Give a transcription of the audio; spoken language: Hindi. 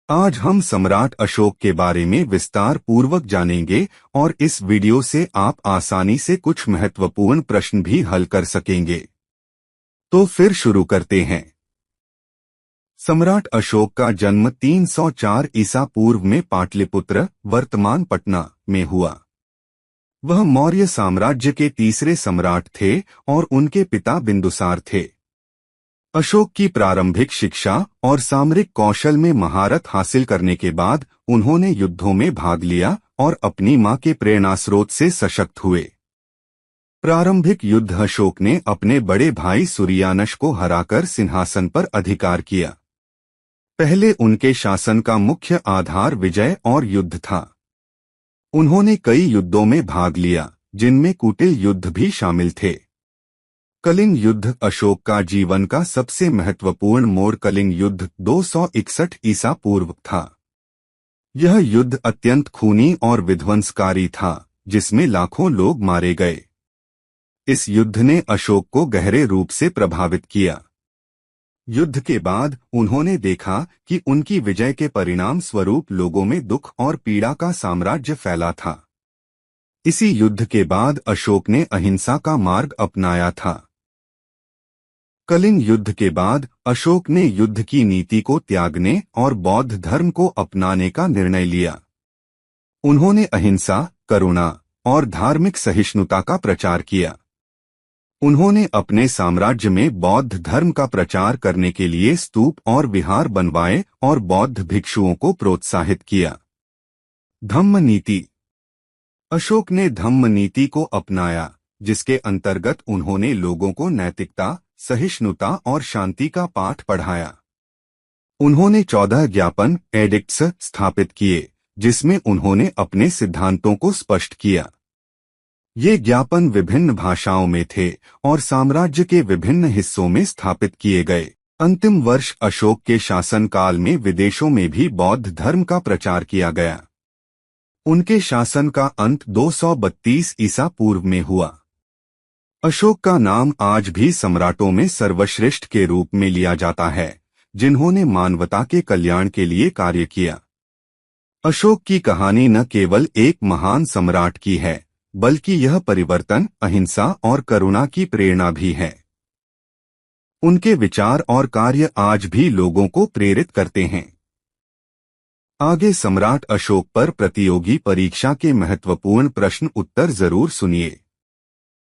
आज हम सम्राट अशोक के बारे में विस्तार पूर्वक जानेंगे और इस वीडियो से आप आसानी से कुछ महत्वपूर्ण प्रश्न भी हल कर सकेंगे। तो फिर शुरू करते हैं। सम्राट अशोक का जन्म 304 ईसा पूर्व में पाटलिपुत्र वर्तमान पटना में हुआ। वह मौर्य साम्राज्य के तीसरे सम्राट थे और उनके पिता बिंदुसार थे। अशोक की प्रारंभिक शिक्षा और सामरिक कौशल में महारत हासिल करने के बाद उन्होंने युद्धों में भाग लिया और अपनी मां के प्रेरणास्रोत से सशक्त हुए। प्रारंभिक युद्ध अशोक ने अपने बड़े भाई सूर्यानश को हराकर सिंहासन पर अधिकार किया। पहले उनके शासन का मुख्य आधार विजय और युद्ध था। उन्होंने कई युद्धों में भाग लिया, जिनमें कुटिल युद्ध भी शामिल थे। कलिंग युद्ध अशोक का जीवन का सबसे महत्वपूर्ण मोड़ कलिंग युद्ध 261 ईसा पूर्व था। यह युद्ध अत्यंत खूनी और विध्वंसकारी था, जिसमें लाखों लोग मारे गए। इस युद्ध ने अशोक को गहरे रूप से प्रभावित किया। युद्ध के बाद उन्होंने देखा कि उनकी विजय के परिणाम स्वरूप लोगों में दुख और पीड़ा का साम्राज्य फैला था। इसी युद्ध के बाद अशोक ने अहिंसा का मार्ग अपनाया था। कलिंग युद्ध के बाद अशोक ने युद्ध की नीति को त्यागने और बौद्ध धर्म को अपनाने का निर्णय लिया। उन्होंने अहिंसा, करुणा और धार्मिक सहिष्णुता का प्रचार किया। उन्होंने अपने साम्राज्य में बौद्ध धर्म का प्रचार करने के लिए स्तूप और विहार बनवाए और बौद्ध भिक्षुओं को प्रोत्साहित किया। धम्म नीति। अशोक ने धम्म नीति को अपनाया, जिसके अंतर्गत उन्होंने लोगों को नैतिकता, सहिष्णुता और शांति का पाठ पढ़ाया। उन्होंने 14 ज्ञापन एडिक्ट्स स्थापित किए, जिसमें उन्होंने अपने सिद्धांतों को स्पष्ट किया। ये ज्ञापन विभिन्न भाषाओं में थे और साम्राज्य के विभिन्न हिस्सों में स्थापित किए गए। अंतिम वर्ष अशोक के शासनकाल में विदेशों में भी बौद्ध धर्म का प्रचार किया गया। उनके शासन का अंत 232 ईसा पूर्व में हुआ। अशोक का नाम आज भी सम्राटों में सर्वश्रेष्ठ के रूप में लिया जाता है, जिन्होंने मानवता के कल्याण के लिए कार्य किया। अशोक की कहानी न केवल एक महान सम्राट की है, बल्कि यह परिवर्तन, अहिंसा और करुणा की प्रेरणा भी है। उनके विचार और कार्य आज भी लोगों को प्रेरित करते हैं। आगे सम्राट अशोक पर प्रतियोगी परीक्षा के महत्वपूर्ण प्रश्न उत्तर जरूर सुनिए।